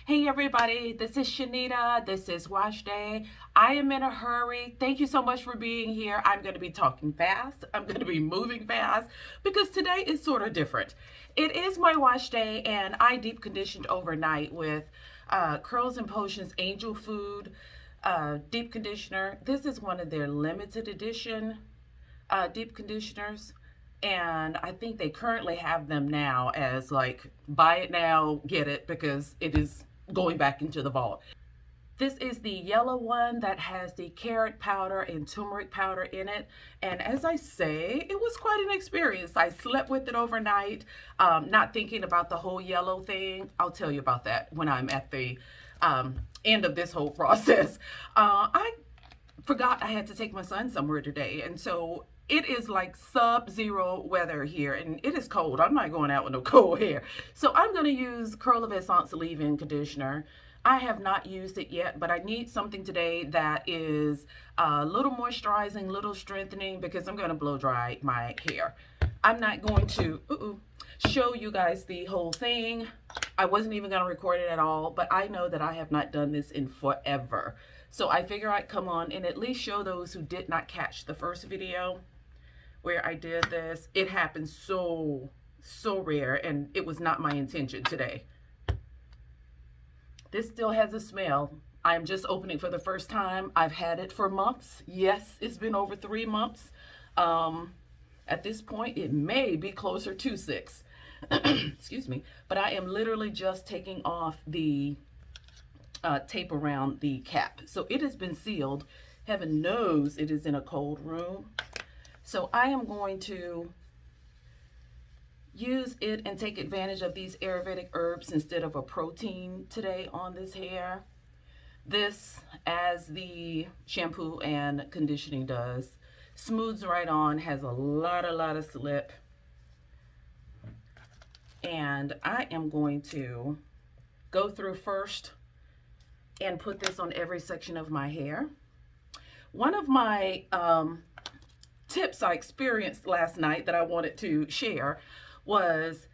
Hey everybody, this is Shanita. This is wash day. I am in a hurry. Thank you so much for being here. I'm going to be talking fast. I'm going to be moving fast because today is sort of different. It is my wash day and I deep conditioned overnight with Curls and Potions Angel Food deep conditioner. This is one of their limited edition deep conditioners, and I think they currently have them now as like buy it now, get it, because it is going back into the vault. This is the yellow one that has the carrot powder and turmeric powder in it. And as I say, it was quite an experience. I slept with it overnight, not thinking about the whole yellow thing. I'll tell you about that when I'm at the end of this whole process. I forgot I had to take my son somewhere today. And so it is like sub-zero weather here and it is cold. I'm not going out with no cold hair. So I'm going to use Curl of Essence leave-in conditioner. I have not used it yet, but I need something today that is a little moisturizing, little strengthening, because I'm going to blow dry my hair. I'm not going to show you guys the whole thing. I wasn't even going to record it at all, but I know that I have not done this in forever. So I figure I'd come on and at least show those who did not catch the first video where I did this. It happened so rare, and it was not my intention today. This still has a smell. I'm just opening for the first time. I've had it for months. Yes, it's been over 3 months. At this point, it may be closer to 6. Excuse me. But I am literally just taking off the tape around the cap. So it has been sealed. Heaven knows it is in a cold room. So I am going to use it and take advantage of these Ayurvedic herbs instead of a protein today on this hair. This, as the shampoo and conditioning does, smooths right on, has a lot of slip. And I am going to go through first and put this on every section of my hair. One of my tips I experienced last night that I wanted to share was,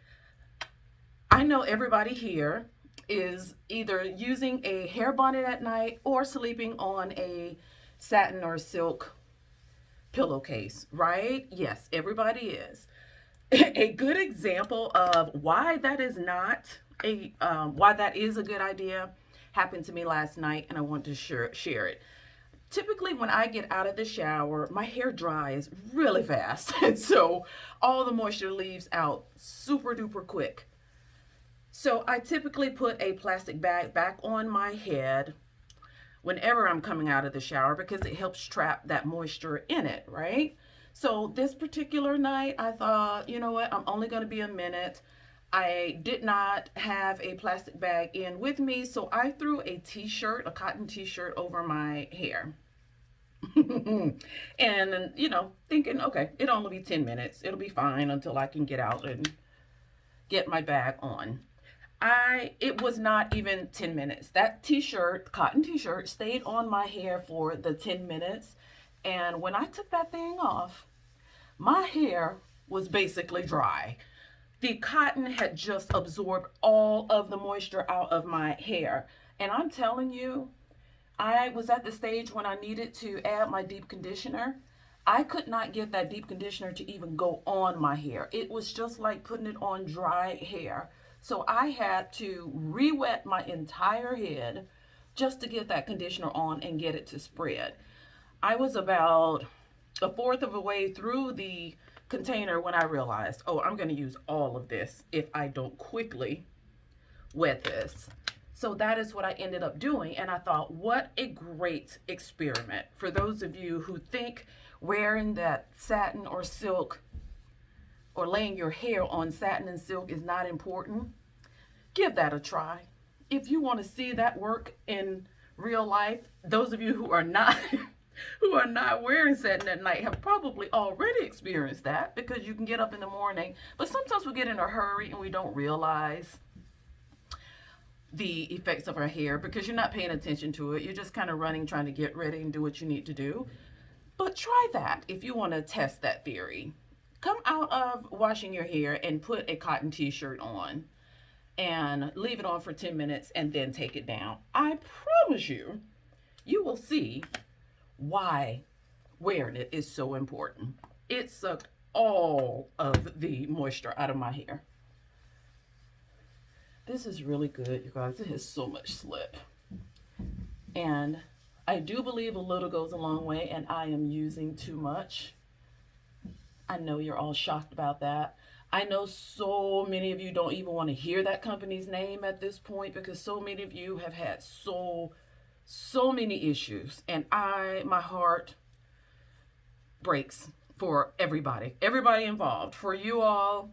I know everybody here is either using a hair bonnet at night or sleeping on a satin or silk pillowcase, right? Yes, everybody is. A good example of why that is not why that is a good idea happened to me last night, and I want to share it. Typically, when I get out of the shower, my hair dries really fast, and so all the moisture leaves out super duper quick. So I typically put a plastic bag back on my head whenever I'm coming out of the shower because it helps trap that moisture in it, right? So this particular night, I thought, you know what, I'm only going to be a minute. I did not have a plastic bag in with me, so I threw a t-shirt, a cotton t-shirt over my hair. And, you know, thinking, okay, it'll only be 10 minutes. It'll be fine until I can get out and get my bag on. It was not even 10 minutes. That t-shirt, cotton t-shirt, stayed on my hair for the 10 minutes. And when I took that thing off, my hair was basically dry. The cotton had just absorbed all of the moisture out of my hair. And I'm telling you, I was at the stage when I needed to add my deep conditioner. I could not get that deep conditioner to even go on my hair. It was just like putting it on dry hair. So I had to re-wet my entire head just to get that conditioner on and get it to spread. I was about a fourth of a way through the container when I realized, oh, I'm going to use all of this if I don't quickly wet this. So that is what I ended up doing. And I thought, what a great experiment for those of you who think wearing that satin or silk or laying your hair on satin and silk is not important. Give that a try. If you want to see that work in real life, those of you who are not who are not wearing satin at night have probably already experienced that, because you can get up in the morning, but sometimes we get in a hurry and we don't realize the effects of our hair because you're not paying attention to it. You're just kind of running, trying to get ready and do what you need to do. But try that if you want to test that theory. Come out of washing your hair and put a cotton t-shirt on and leave it on for 10 minutes and then take it down. I promise you, you will see why wearing it is so important. It sucked all of the moisture out of my hair. This is really good, you guys. It has so much slip. And I do believe a little goes a long way, and I am using too much. I know you're all shocked about that. I know so many of you don't even want to hear that company's name at this point because so many of you have had so many issues, and my heart breaks for everybody involved. For you all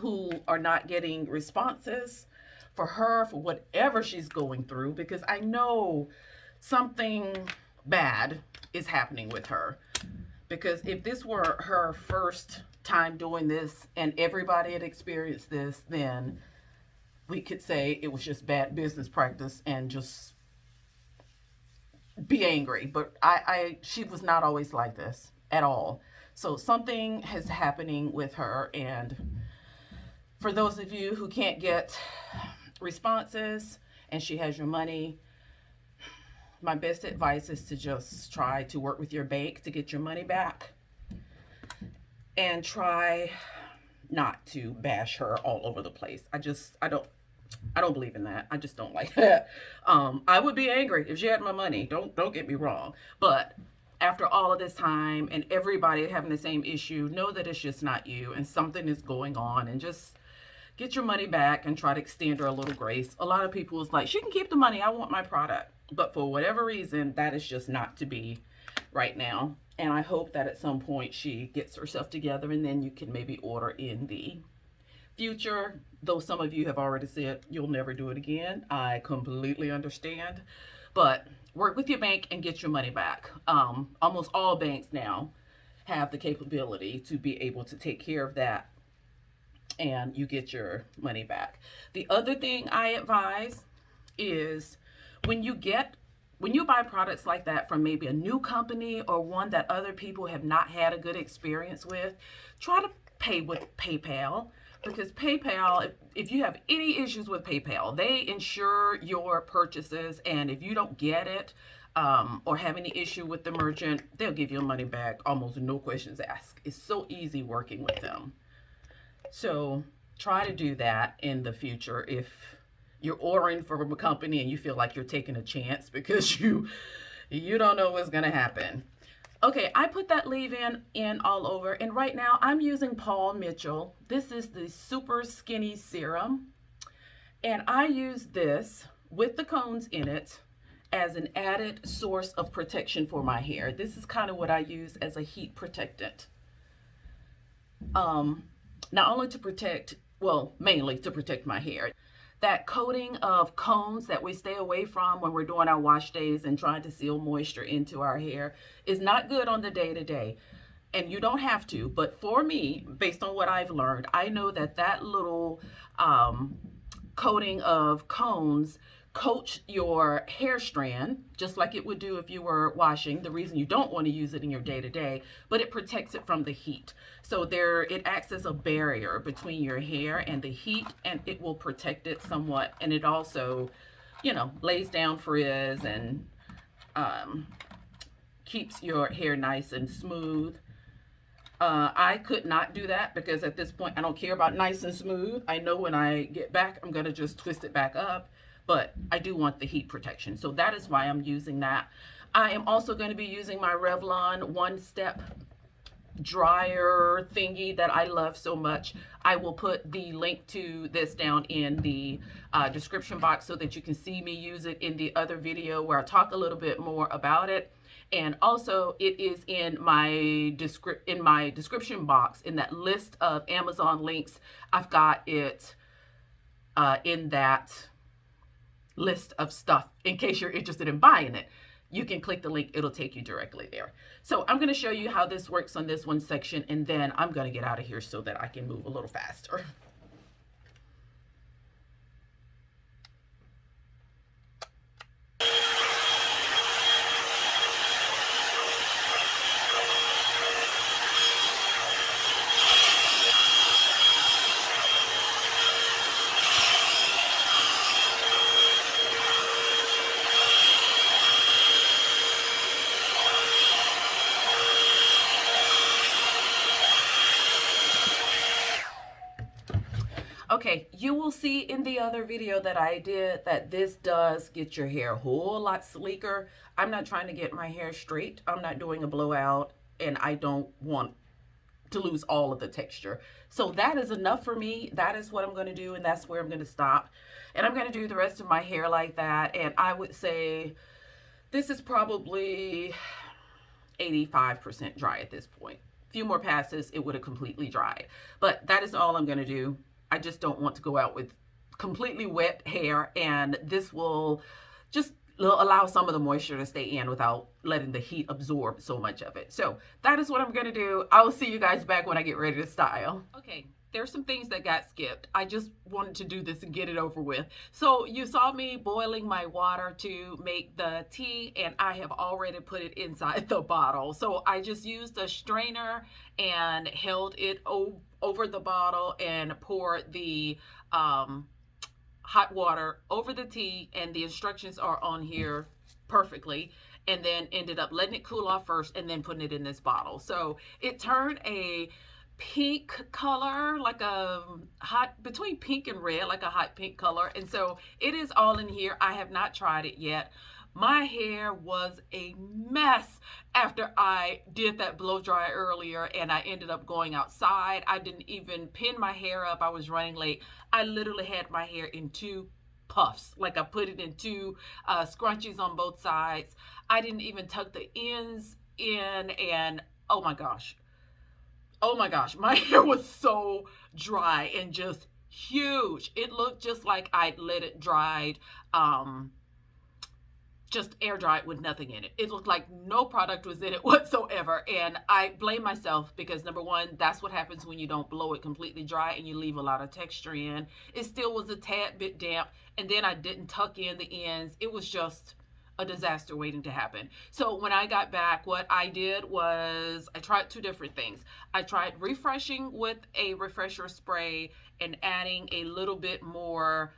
who are not getting responses, for her, for whatever she's going through, because I know something bad is happening with her. Because if this were her first time doing this and everybody had experienced this, then we could say it was just bad business practice and just be angry. But she was not always like this at all. So something is happening with her. And for those of you who can't get responses and she has your money, my best advice is to just try to work with your bank to get your money back, and try not to bash her all over the place. I don't believe in that. I just don't like that. I would be angry if she had my money. Don't get me wrong. But after all of this time and everybody having the same issue, know that it's just not you and something is going on, and just get your money back and try to extend her a little grace. A lot of people is like, she can keep the money. I want my product. But for whatever reason, that is just not to be right now. And I hope that at some point she gets herself together, and then you can maybe order in the future. Though some of you have already said you'll never do it again. I completely understand. But work with your bank and get your money back. Almost all banks now have the capability to be able to take care of that, and you get your money back. The other thing I advise is when you buy products like that from maybe a new company or one that other people have not had a good experience with, try to pay with PayPal, because PayPal, if you have any issues with PayPal, they insure your purchases, and if you don't get it or have any issue with the merchant, they'll give your money back, almost no questions asked. It's so easy working with them. So try to do that in the future if you're ordering from a company and you feel like you're taking a chance because you don't know what's going to happen. Okay, I put that leave-in all over, and right now I'm using Paul Mitchell. This is the Super Skinny Serum, and I use this with the cones in it as an added source of protection for my hair. This is kind of what I use as a heat protectant. Not only to protect, well, mainly to protect my hair. That coating of cones that we stay away from when we're doing our wash days and trying to seal moisture into our hair is not good on the day-to-day. And you don't have to, but for me, based on what I've learned, I know that little coating of cones coats your hair strand just like it would do if you were washing. The reason you don't want to use it in your day-to-day, but it protects it from the heat. So it acts as a barrier between your hair and the heat, and it will protect it somewhat. And it also, lays down frizz and keeps your hair nice and smooth. I could not do that because at this point I don't care about nice and smooth. I know when I get back I'm gonna just twist it back up, but I do want the heat protection, so that is why I'm using that. I am also going to be using my Revlon one-step dryer thingy that I love so much. I will put the link to this down in the description box so that you can see me use it in the other video where I talk a little bit more about it. And also it is in my description box, in that list of Amazon links. I've got it in that list of stuff in case you're interested in buying it. You can click the link, it'll take you directly there. So I'm going to show you how this works on this one section, and then I'm going to get out of here so that I can move a little faster. Okay, you will see in the other video that I did that this does get your hair a whole lot sleeker. I'm not trying to get my hair straight. I'm not doing a blowout, and I don't want to lose all of the texture. So that is enough for me. That is what I'm going to do, and that's where I'm going to stop. And I'm going to do the rest of my hair like that. And I would say this is probably 85% dry at this point. A few more passes, it would have completely dried. But that is all I'm going to do. I just don't want to go out with completely wet hair, and this will just allow some of the moisture to stay in without letting the heat absorb so much of it. So that is what I'm going to do. I will see you guys back when I get ready to style. Okay, there's some things that got skipped. I just wanted to do this and get it over with. So you saw me boiling my water to make the tea, and I have already put it inside the bottle. So I just used a strainer and held it over the bottle and poured the hot water over the tea, and the instructions are on here perfectly, and then ended up letting it cool off first and then putting it in this bottle. So it turned a pink color, like a hot, between pink and red, like a hot pink color. And so it is all in here. I have not tried it yet. My hair was a mess after I did that blow dry earlier, and I ended up going outside. I didn't even pin my hair up. I was running late. I literally had my hair in two puffs. Like I put it in two scrunchies on both sides. I didn't even tuck the ends in, and oh my gosh, my hair was so dry and just huge. It looked just like I'd let it dried, just air dried with nothing in it. It looked like no product was in it whatsoever. And I blame myself because, number one, that's what happens when you don't blow it completely dry and you leave a lot of texture in. It still was a tad bit damp. And then I didn't tuck in the ends. It was just a disaster waiting to happen. So when I got back, what I did was I tried two different things. I tried refreshing with a refresher spray and adding a little bit more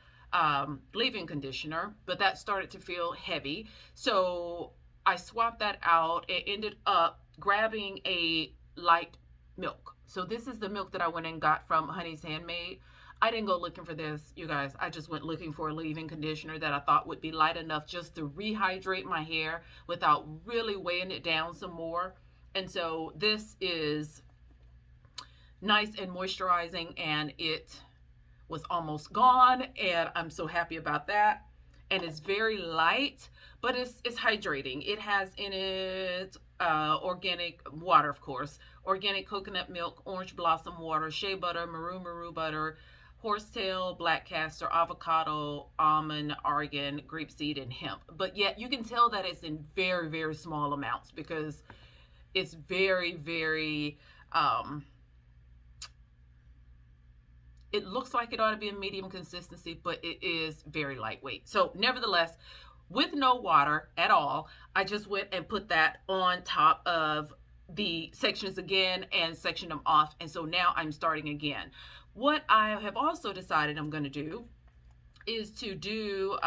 leave-in conditioner, but that started to feel heavy. So I swapped that out and ended up grabbing a light milk. So this is the milk that I went and got from Honey's Handmade. I didn't go looking for this, you guys. I just went looking for a leave-in conditioner that I thought would be light enough just to rehydrate my hair without really weighing it down some more. And so this is nice and moisturizing, and it was almost gone, and I'm so happy about that. And it's very light, but it's hydrating. It has in it organic water, of course, organic coconut milk, orange blossom water, shea butter, maru butter, horsetail, black castor, avocado, almond, argan, grapeseed, and hemp. But yet you can tell that it's in very, very small amounts because it's very, very it looks like it ought to be a medium consistency, but it is very lightweight. So nevertheless, with no water at all, I just went and put that on top of the sections again and sectioned them off. And so now I'm starting again. What I have also decided I'm going to do is to do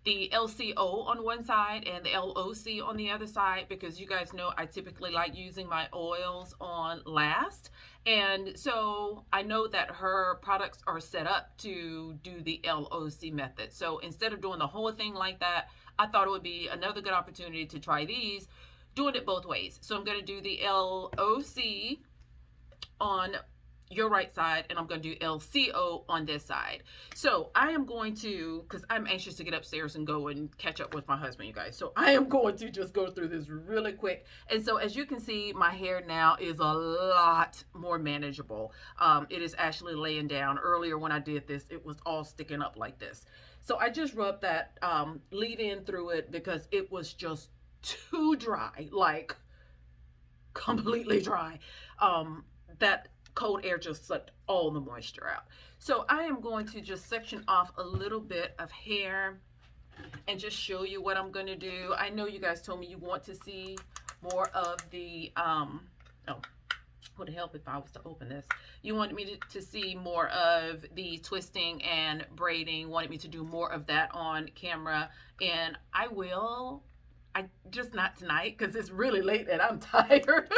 the LCO on one side and the LOC on the other side, because you guys know I typically like using my oils on last. And so I know that her products are set up to do the LOC method. So instead of doing the whole thing like that, I thought it would be another good opportunity to try these, doing it both ways. So I'm going to do the LOC on your right side, and I'm going to do LCO on this side. So I am going to, because I'm anxious to get upstairs and go and catch up with my husband, you guys. So I am going to just go through this really quick. And so as you can see, my hair now is a lot more manageable. It is actually laying down. Earlier when I did this, it was all sticking up like this. So I just rubbed that leave-in through it because it was just too dry, like completely dry. That cold air just sucked all the moisture out. So I am going to just section off a little bit of hair and just show you what I'm going to do. I know you guys told me you want to see more of the, would it help if I was to open this? You wanted me to see more of the twisting and braiding, wanted me to do more of that on camera, and I will. I just not tonight because it's really late and I'm tired.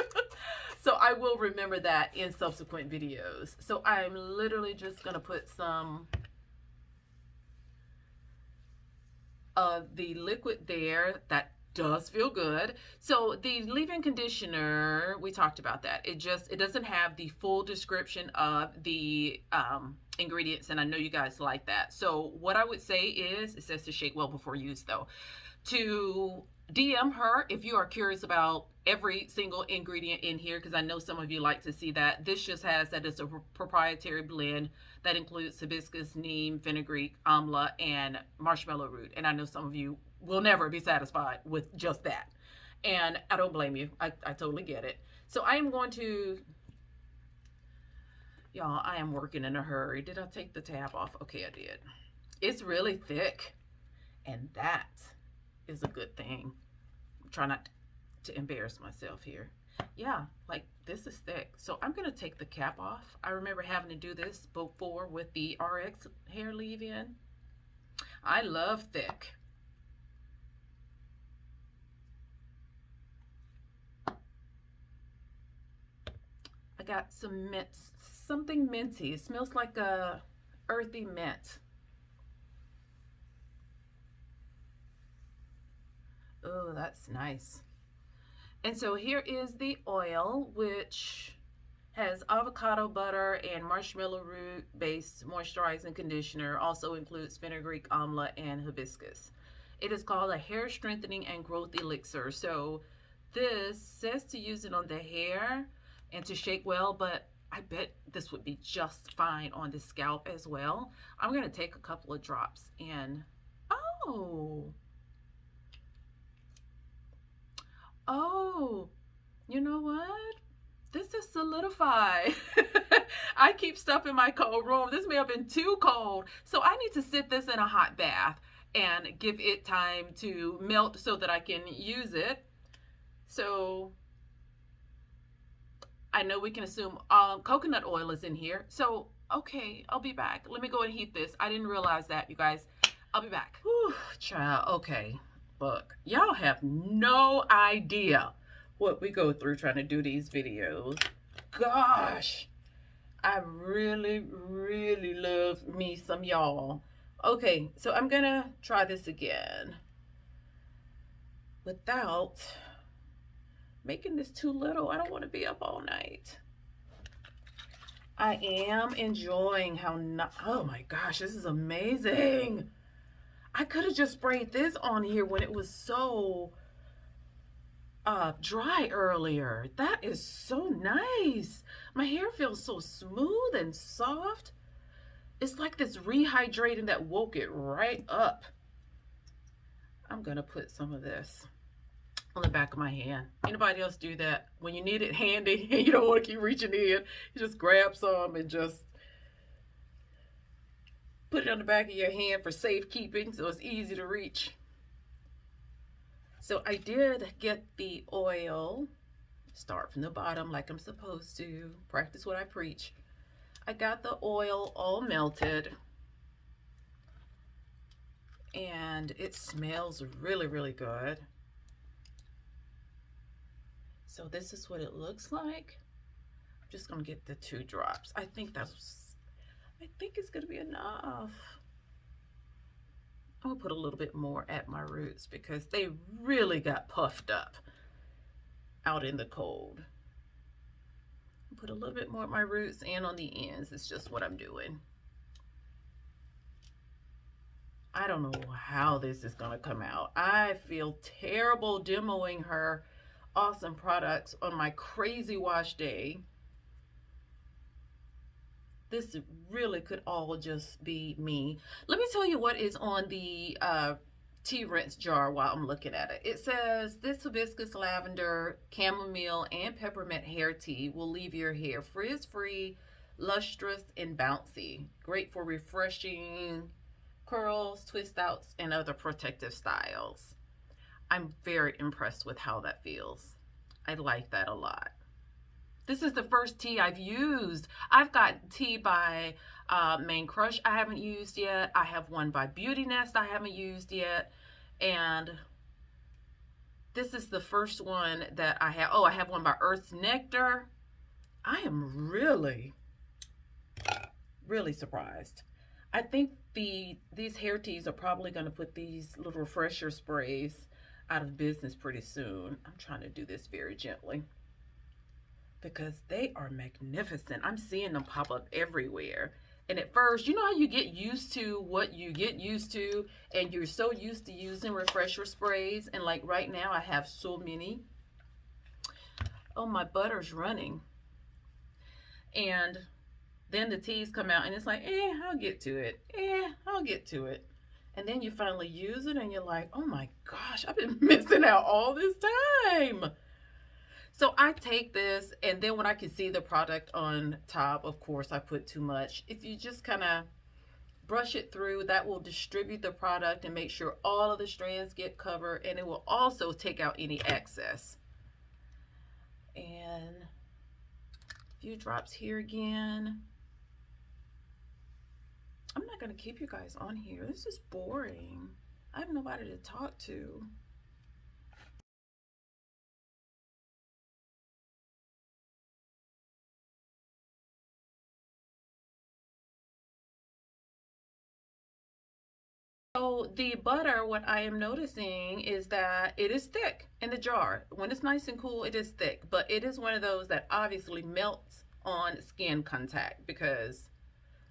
So I will remember that in subsequent videos. So I'm literally just going to put some of the liquid there. That does feel good. So the leave-in conditioner, we talked about that. It doesn't have the full description of the ingredients, and I know you guys like that. So what I would say is, it says to shake well before use though, to DM her if you are curious about every single ingredient in here, because I know some of you like to see that. This just has that it's a proprietary blend that includes hibiscus, neem, fenugreek, amla, and marshmallow root. And I know some of you will never be satisfied with just that. And I don't blame you. I totally get it. So I am going to, y'all, I am working in a hurry. Did I take the tab off? Okay, I did. It's really thick. And that is a good thing. I'm trying not to embarrass myself here. Yeah, like this is thick. So I'm going to take the cap off. I remember having to do this before with the RX hair leave-in. I love thick. I got some mint, something minty. It smells like a earthy mint. Oh, that's nice. And so here is the oil, which has avocado butter and marshmallow root based moisturizing conditioner. Also includes fenugreek, amla, and hibiscus. It is called a hair strengthening and growth elixir. So this says to use it on the hair and to shake well, but I bet this would be just fine on the scalp as well. I'm going to take a couple of drops and, oh, you know what? This is solidified. I keep stuff in my cold room. This may have been too cold. So I need to sit this in a hot bath and give it time to melt so that I can use it. So I know we can assume coconut oil is in here. So, okay, I'll be back. Let me go and heat this. I didn't realize that, you guys. I'll be back. Whew, child, okay. Look, y'all have no idea what we go through trying to do these videos. Gosh, I really, really love me some y'all. Okay, so I'm gonna try this again without making this too little. I don't want to be up all night. I am enjoying how oh my gosh, this is amazing. I could have just sprayed this on here when it was so dry earlier. That is so nice. My hair feels so smooth and soft. It's like this rehydrating that woke it right up. I'm gonna put some of this on the back of my hand. Anybody else do that? When you need it handy and you don't want to keep reaching in, you just grab some and just put it on the back of your hand for safekeeping so it's easy to reach. So I did get the oil. Start from the bottom like I'm supposed to. Practice what I preach. I got the oil all melted. And it smells really, really good. So this is what it looks like. I'm just gonna get the 2 drops. I think it's gonna be enough. I'm gonna put a little bit more at my roots because they really got puffed up out in the cold. Put a little bit more at my roots and on the ends. It's just what I'm doing. I don't know how this is gonna come out. I feel terrible demoing her awesome products on my crazy wash day. This really could all just be me. Let me tell you what is on the tea rinse jar while I'm looking at it. It says this hibiscus, lavender, chamomile, and peppermint hair tea will leave your hair frizz-free, lustrous, and bouncy. Great for refreshing curls, twist outs, and other protective styles. I'm very impressed with how that feels. I like that a lot. This is the first tea I've used. I've got tea by Main Crush I haven't used yet. I have one by Beauty Nest I haven't used yet. And This is the first one that I have. Oh, I have one by Earth's Nectar. I am really, really surprised. I think these hair teas are probably going to put these little refresher sprays out of business pretty soon. I'm trying to do this very gently because they are magnificent. I'm seeing them pop up everywhere. And at first, you know how you get used to what you get used to, and you're so used to using refresher sprays. And like right now, I have so many. Oh, my butter's running. And then the teas come out, and it's like, I'll get to it. I'll get to it. And then you finally use it, and you're like, oh my gosh, I've been missing out all this time. So I take this, and then when I can see the product on top, of course, I put too much. If you just kind of brush it through, that will distribute the product and make sure all of the strands get covered, and it will also take out any excess. And a few drops here again. I'm not going to keep you guys on here. This is boring. I have nobody to talk to. So the butter, what I am noticing is that it is thick in the jar. When it's nice and cool, it is thick, but it is one of those that obviously melts on skin contact because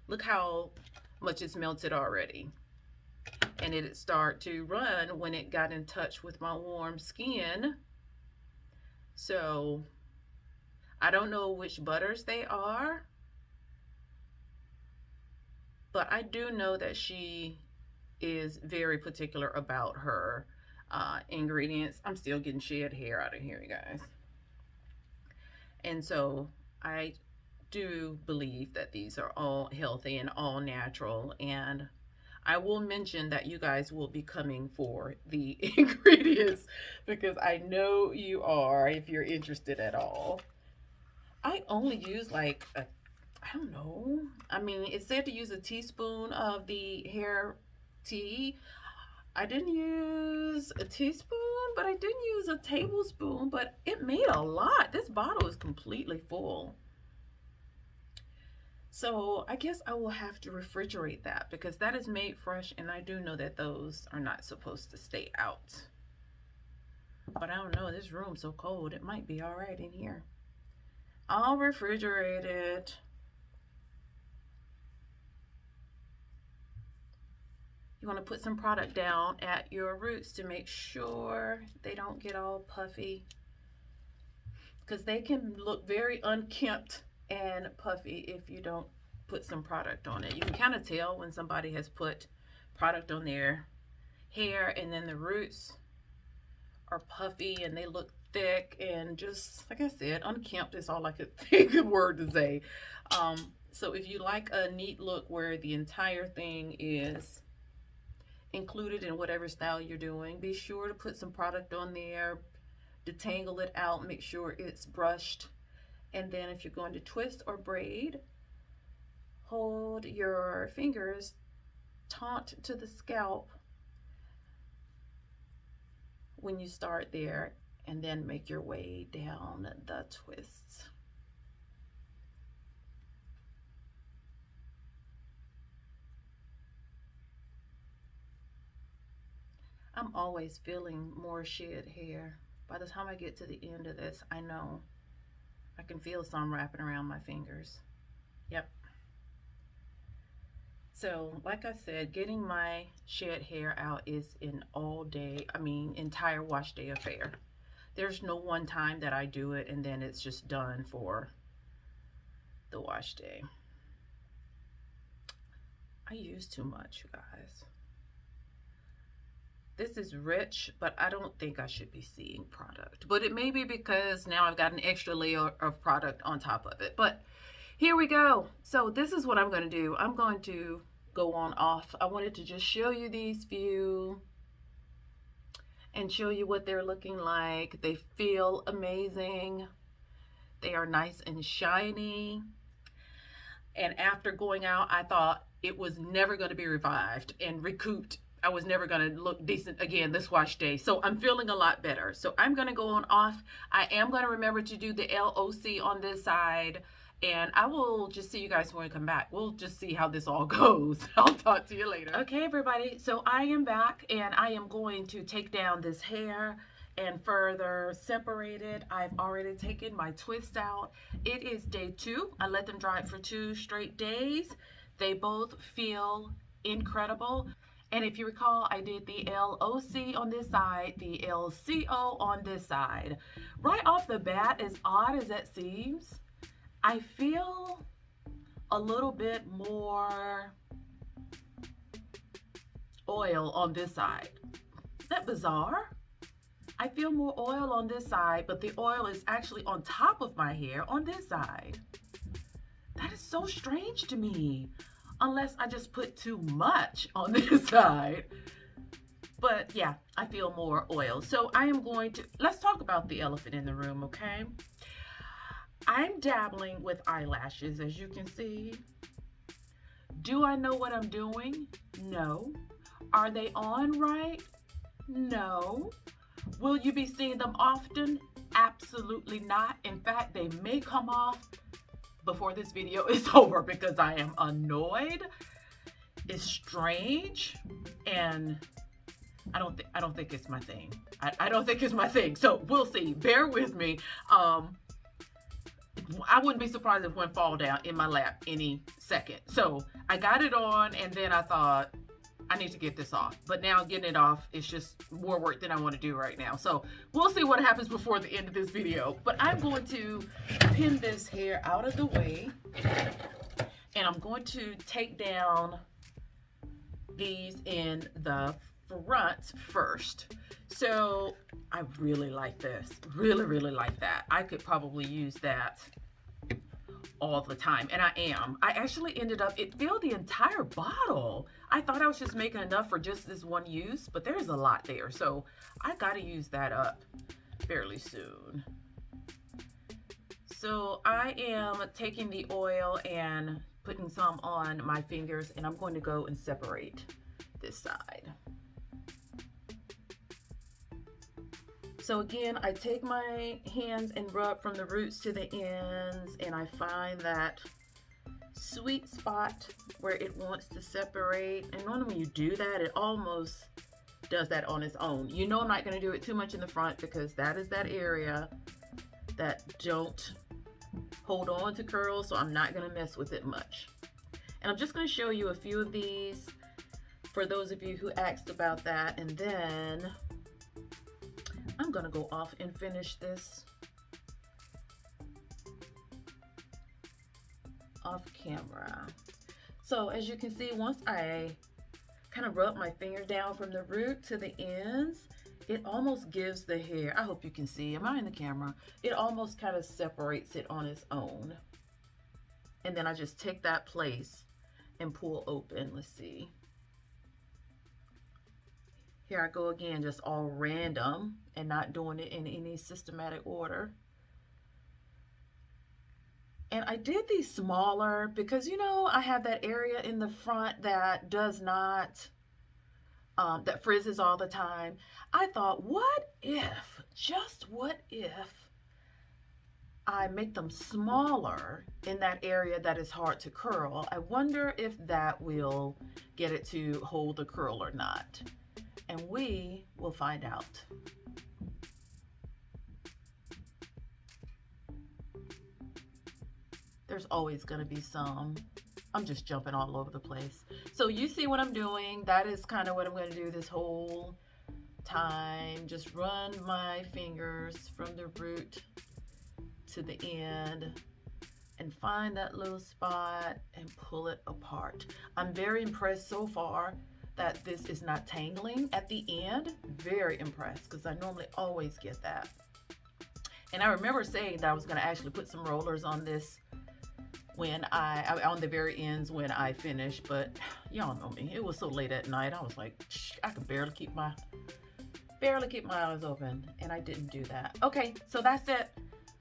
look how much it's melted already. And it start to run when it got in touch with my warm skin. So I don't know which butters they are, but I do know that she is very particular about her ingredients. I'm still getting shed hair out of here, you guys. And so I do believe that these are all healthy and all natural. And I will mention that you guys will be coming for the ingredients because I know you are if you're interested at all. I only use like I don't know. I mean, it said to use a teaspoon of the hair tea. I didn't use a teaspoon, but I didn't use a tablespoon, but it made a lot. This bottle is completely full. So I guess I will have to refrigerate that because that is made fresh, and I do know that those are not supposed to stay out. But I don't know, this room's so cold, it might be all right in here. I'll refrigerate it. You want to put some product down at your roots to make sure they don't get all puffy because they can look very unkempt and puffy if you don't put some product on it. You can kind of tell when somebody has put product on their hair and then the roots are puffy and they look thick and just like I said, unkempt is all I could think of word to say. So if you like a neat look where the entire thing is included in whatever style you're doing, be sure to put some product on there, detangle it out, make sure it's brushed. And then if you're going to twist or braid, hold your fingers taut to the scalp when you start there, and then make your way down the twists. I'm always feeling more shed hair. By the time I get to the end of this, I know I can feel some wrapping around my fingers. Yep. So, like I said, getting my shed hair out is an all day, entire wash day affair. There's no one time that I do it and then it's just done for the wash day. I use too much, you guys. This is rich, but I don't think I should be seeing product. But it may be because now I've got an extra layer of product on top of it. But here we go. So this is what I'm going to do. I'm going to go on off. I wanted to just show you these few and show you what they're looking like. They feel amazing. They are nice and shiny. And after going out, I thought it was never going to be revived and recouped I was never going to look decent again this wash day. So I'm feeling a lot better. So I'm going to go on off. I am going to remember to do the LOC on this side. And I will just see you guys when we come back. We'll just see how this all goes. I'll talk to you later. Okay, everybody. So I am back and I am going to take down this hair and further separate it. I've already taken my twists out. It is day 2. I let them dry for 2 straight days. They both feel incredible. And if you recall, I did the LOC on this side, the LCO on this side. Right off the bat, as odd as that seems, I feel a little bit more oil on this side. Is that bizarre? I feel more oil on this side, but the oil is actually on top of my hair on this side. That is so strange to me. Unless I just put too much on this side. But yeah, I feel more oil. So I am going to, let's talk about the elephant in the room, okay? I'm dabbling with eyelashes, as you can see. Do I know what I'm doing? No. Are they on right? No. Will you be seeing them often? Absolutely not. In fact, they may come off before this video is over because I am annoyed. It's strange, and I don't think it's my thing. I don't think it's my thing. So we'll see. Bear with me. I wouldn't be surprised if one fall down in my lap any second. So I got it on, and then I thought I need to get this off. But now getting it off is just more work than I want to do right now. So we'll see what happens before the end of this video. But I'm going to pin this hair out of the way. And I'm going to take down these in the front first. So I really like this. Really, really like that. I could probably use that all the time, and I am. I actually ended up, it filled the entire bottle. I thought I was just making enough for just this one use, but there's a lot there, so I gotta use that up fairly soon. So I am taking the oil and putting some on my fingers, and I'm going to go and separate this side. So again, I take my hands and rub from the roots to the ends, and I find that sweet spot where it wants to separate. And normally when you do that, it almost does that on its own. You know I'm not going to do it too much in the front because that is that area that don't hold on to curls, so I'm not going to mess with it much. And I'm just going to show you a few of these for those of you who asked about that, and then I'm gonna go off and finish this off camera. So as you can see, once I kind of rub my finger down from the root to the ends, it almost gives the hair, I hope you can see, am I in the camera? It almost kind of separates it on its own. And then I just take that place and pull open. Let's see. Here I go again, just all random and not doing it in any systematic order. And I did these smaller because, you know, I have that area in the front that does not, that frizzes all the time. I thought, what if, just what if I make them smaller in that area that is hard to curl? I wonder if that will get it to hold the curl or not. And we will find out. There's always going to be some. I'm just jumping all over the place. So you see what I'm doing. That is kind of what I'm going to do this whole time. Just run my fingers from the root to the end and find that little spot and pull it apart. I'm very impressed so far that this is not tangling at the end. Very impressed because I normally always get that. And I remember saying that I was going to actually put some rollers on this when on the very ends when I finish, but y'all know me. It was so late at night. I was like, I could barely keep my eyes open, and I didn't do that. Okay, so that's it.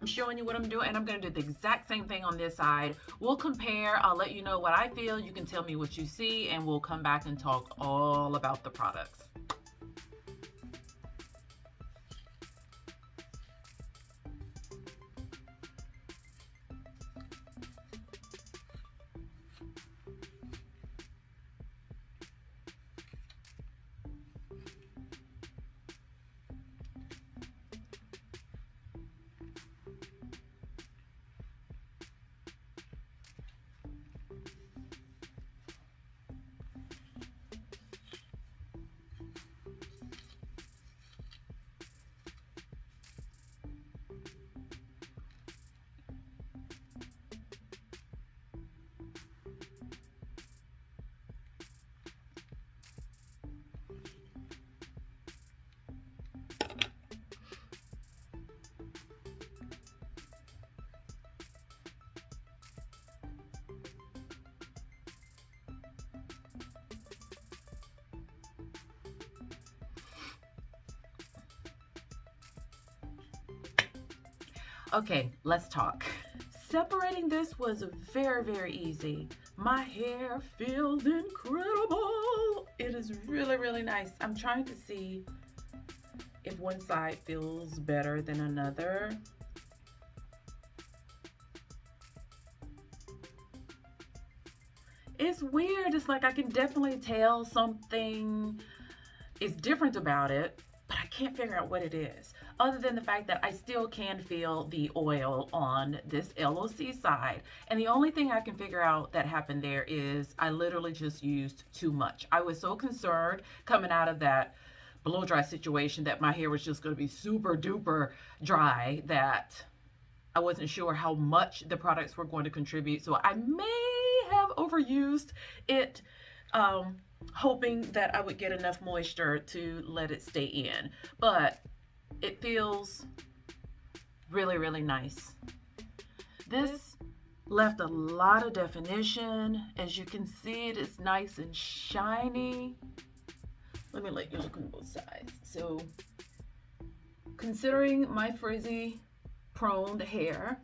I'm showing you what I'm doing, and I'm going to do the exact same thing on this side. We'll compare. I'll let you know what I feel. You can tell me what you see, and we'll come back and talk all about the products. Okay, let's talk. Separating this was very, very easy. My hair feels incredible. It is really, really nice. I'm trying to see if one side feels better than another. It's weird. It's like I can definitely tell something is different about it, but I can't figure out what it is. Other than the fact that I still can feel the oil on this LOC side. And the only thing I can figure out that happened there is I literally just used too much. I was so concerned coming out of that blow dry situation that my hair was just going to be super duper dry that I wasn't sure how much the products were going to contribute. So I may have overused it, hoping that I would get enough moisture to let it stay in. But it feels really, really nice. This left a lot of definition. As you can see, it is nice and shiny. Let me let you look on both sides. So, considering my frizzy prone hair,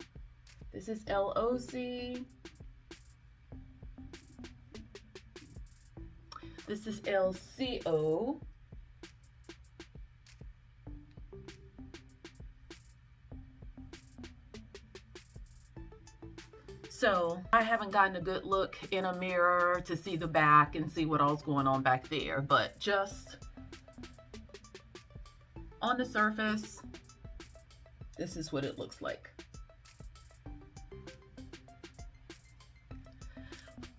this is LOC. This is LCO. So I haven't gotten a good look in a mirror to see the back and see what all's going on back there, but just on the surface, this is what it looks like.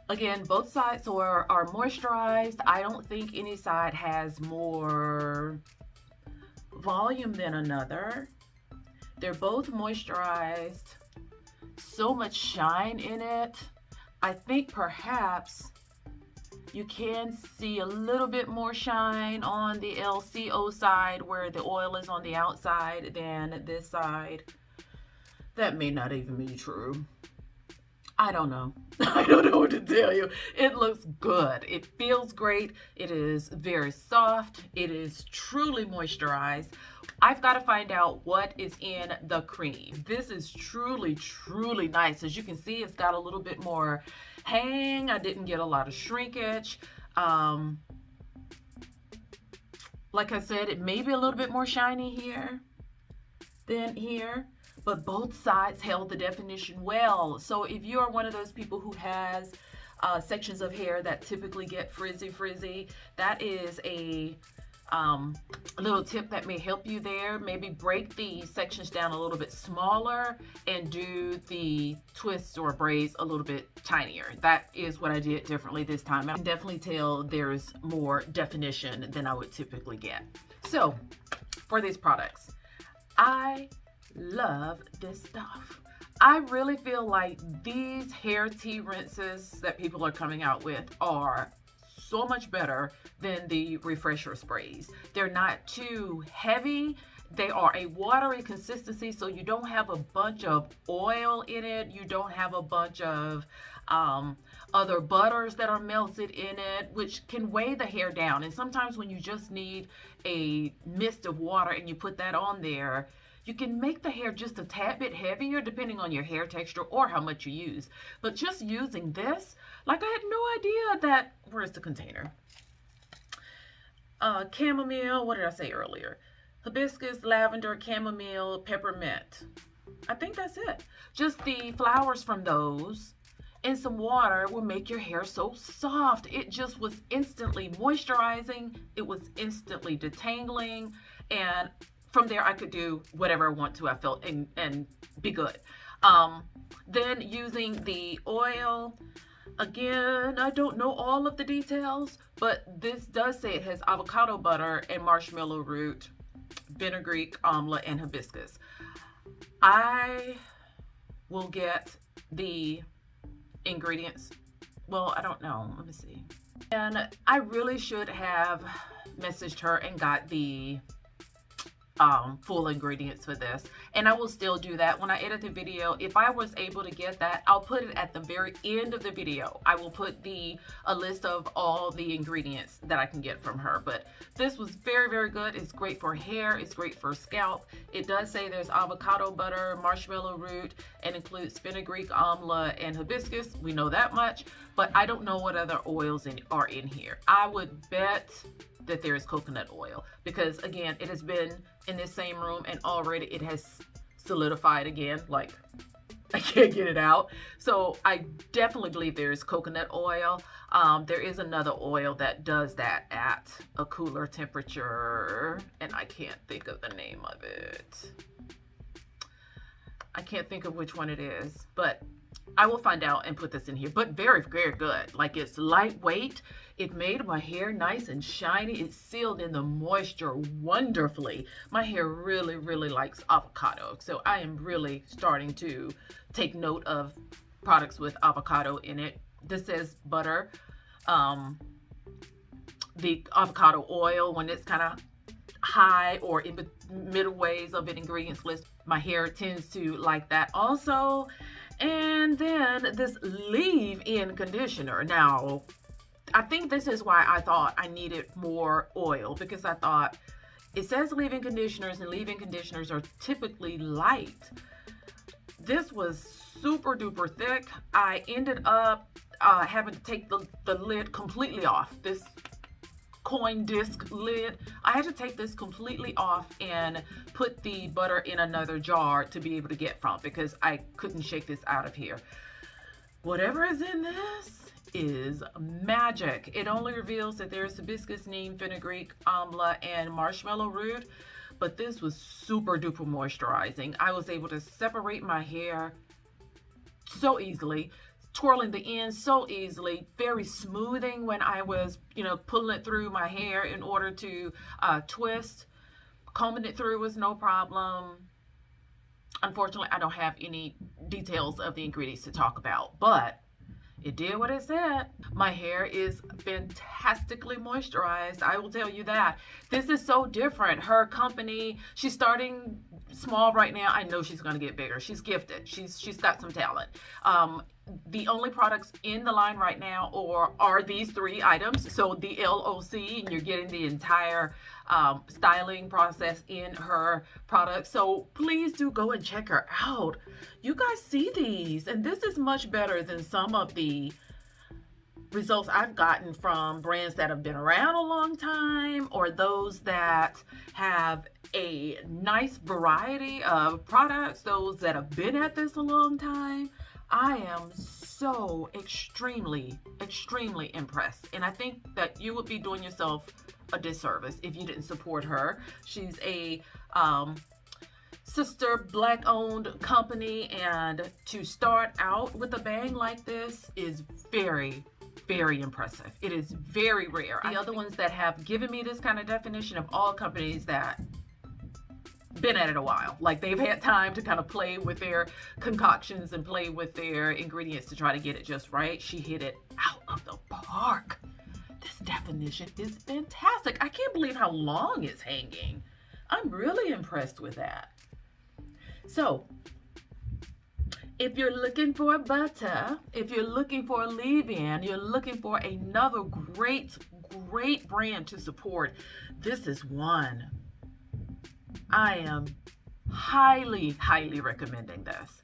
Again, both sides are moisturized. I don't think any side has more volume than another. They're both moisturized. So much shine in it. I think perhaps you can see a little bit more shine on the LCO side where the oil is on the outside than this side. That may not even be true. I don't know. I don't know what to tell you. It looks good. It feels great. It is very soft. It is truly moisturized. I've got to find out what is in the cream. This is truly, truly nice. As you can see, it's got a little bit more hang. I didn't get a lot of shrinkage. Like I said, it may be a little bit more shiny here than here, but both sides held the definition well. So if you are one of those people who has sections of hair that typically get frizzy, that is a little tip that may help you there. Maybe break the sections down a little bit smaller and do the twists or braids a little bit tinier. That is what I did differently this time. I can definitely tell there's more definition than I would typically get. So for these products, I love this stuff. I really feel like these hair tea rinses that people are coming out with are so much better than the refresher sprays. They're not too heavy. They are a watery consistency, so you don't have a bunch of oil in it. You don't have a bunch of other butters that are melted in it, which can weigh the hair down. And sometimes when you just need a mist of water and you put that on there, You can make the hair just a tad bit heavier depending on your hair texture or how much you use. But just using this, like I had no idea that, where's the container? Chamomile, what did I say earlier? Hibiscus, lavender, chamomile, peppermint. I think that's it. Just the flowers from those and some water will make your hair so soft. It just was instantly moisturizing. It was instantly detangling. And from there, I could do whatever I want to, I felt, and be good. Then using the oil, again, I don't know all of the details, but this does say it has avocado butter and marshmallow root, fenugreek, amla, and hibiscus. I will get the ingredients. Well, I don't know. Let me see. And I really should have messaged her and got the full ingredients for this, and I will still do that when I edit the video. If I was able to get that, I'll put it at the very end of the video. I will put a list of all the ingredients that I can get from her. But this was very, very good. It's great for hair, it's great for scalp. It does say there's avocado butter, marshmallow root, and includes fenugreek, amla, and hibiscus. We know that much, but I don't know what other oils are in here. I would bet that there is coconut oil, because again, it has been in this same room and already it has solidified again, like I can't get it out. So I definitely believe there is coconut oil. There is another oil that does that at a cooler temperature, and I can't think of the name of it. I can't think of which one it is, but I will find out and put this in here. But very, very good. Like, it's lightweight. It made my hair nice and shiny. It sealed in the moisture wonderfully. My hair really, really likes avocado. So I am really starting to take note of products with avocado in it. This says butter. The avocado oil, when it's kind of high or in the middle ways of an ingredients list, my hair tends to like that also. And then this leave-in conditioner. Now, I think this is why I thought I needed more oil, because I thought it says leave-in conditioners, and leave-in conditioners are typically light. This was super duper thick. I ended up having to take the lid completely off. This coin disc lid, I had to take this completely off and put the butter in another jar to be able to get from, because I couldn't shake this out of here. Whatever is in this is magic. It only reveals that there's hibiscus, neem, fenugreek, amla, and marshmallow root, but this was super duper moisturizing. I was able to separate my hair so easily, twirling the ends so easily, very smoothing when I was, pulling it through my hair in order to twist. Combing it through was no problem. Unfortunately, I don't have any details of the ingredients to talk about, but it did what it said. My hair is fantastically moisturized. I will tell you that. This is so different. Her company, she's starting small right now. I know she's going to get bigger. She's gifted. She's got some talent. The only products in the line right now are these 3 items. So the LOC, and you're getting the entire styling process in her products. So please do go and check her out. You guys see these, and this is much better than some of the results I've gotten from brands that have been around a long time, or those that have a nice variety of products, those that have been at this a long time. I am so extremely, extremely impressed. And I think that you would be doing yourself a disservice if you didn't support her. She's a sister Black-owned company, and to start out with a bang like this is very, very impressive. It is very rare. The other ones that have given me this kind of definition of all companies that been at it a while, like they've had time to kind of play with their concoctions and play with their ingredients to try to get it just right. She hit it out of the park. This definition is fantastic. I can't believe how long it's hanging. I'm really impressed with that. So if you're looking for a butter, if you're looking for a leave-in, you're looking for another great brand to support, this is one. I am highly, highly recommending this.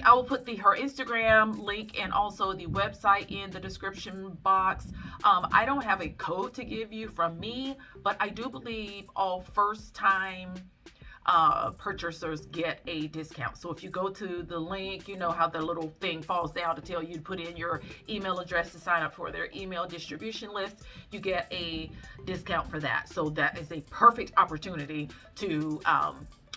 I will put her Instagram link and also the website in the description box. I don't have a code to give you from me, but I do believe all first time purchasers get a discount. So if you go to the link, you know how the little thing falls down to tell you to put in your email address to sign up for their email distribution list, you get a discount for that. So that is a perfect opportunity to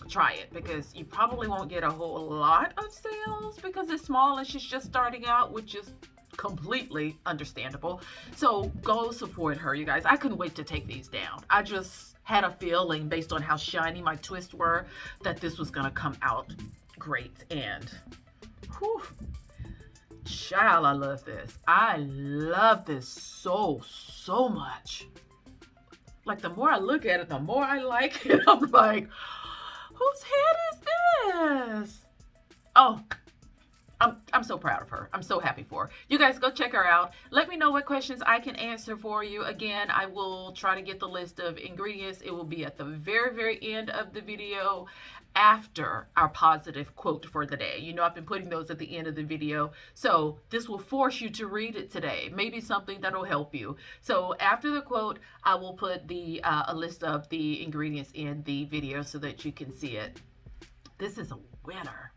try it, because you probably won't get a whole lot of sales because it's small and she's just starting out, which is completely understandable. So go support her, you guys. I couldn't wait to take these down. I just had a feeling, based on how shiny my twists were, that this was gonna come out great. And whew, child, I love this. I love this so much. Like, the more I look at it, the more I like it. I'm like, whose head is this? Oh, I'm so proud of her. I'm so happy for her. You guys go check her out. Let me know what questions I can answer for you. Again, I will try to get the list of ingredients. It will be at the very end of the video after our positive quote for the day. You know, I've been putting those at the end of the video. So this will force you to read it today. Maybe something that'll help you. So after the quote, I will put a list of the ingredients in the video so that you can see it. This is a winner.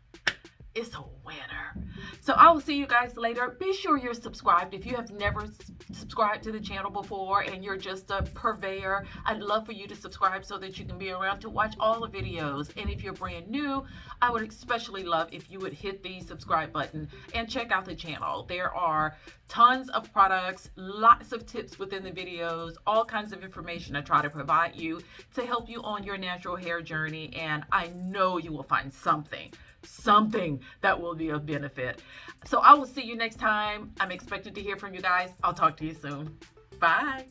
It's a winner. So I will see you guys later. Be sure you're subscribed. If you have never subscribed to the channel before and you're just a purveyor, I'd love for you to subscribe so that you can be around to watch all the videos. And if you're brand new, I would especially love if you would hit the subscribe button and check out the channel. There are tons of products, lots of tips within the videos, all kinds of information I try to provide you to help you on your natural hair journey. And I know you will find something that will be of benefit. So I will see you next time. I'm expected to hear from you guys. I'll talk to you soon. Bye.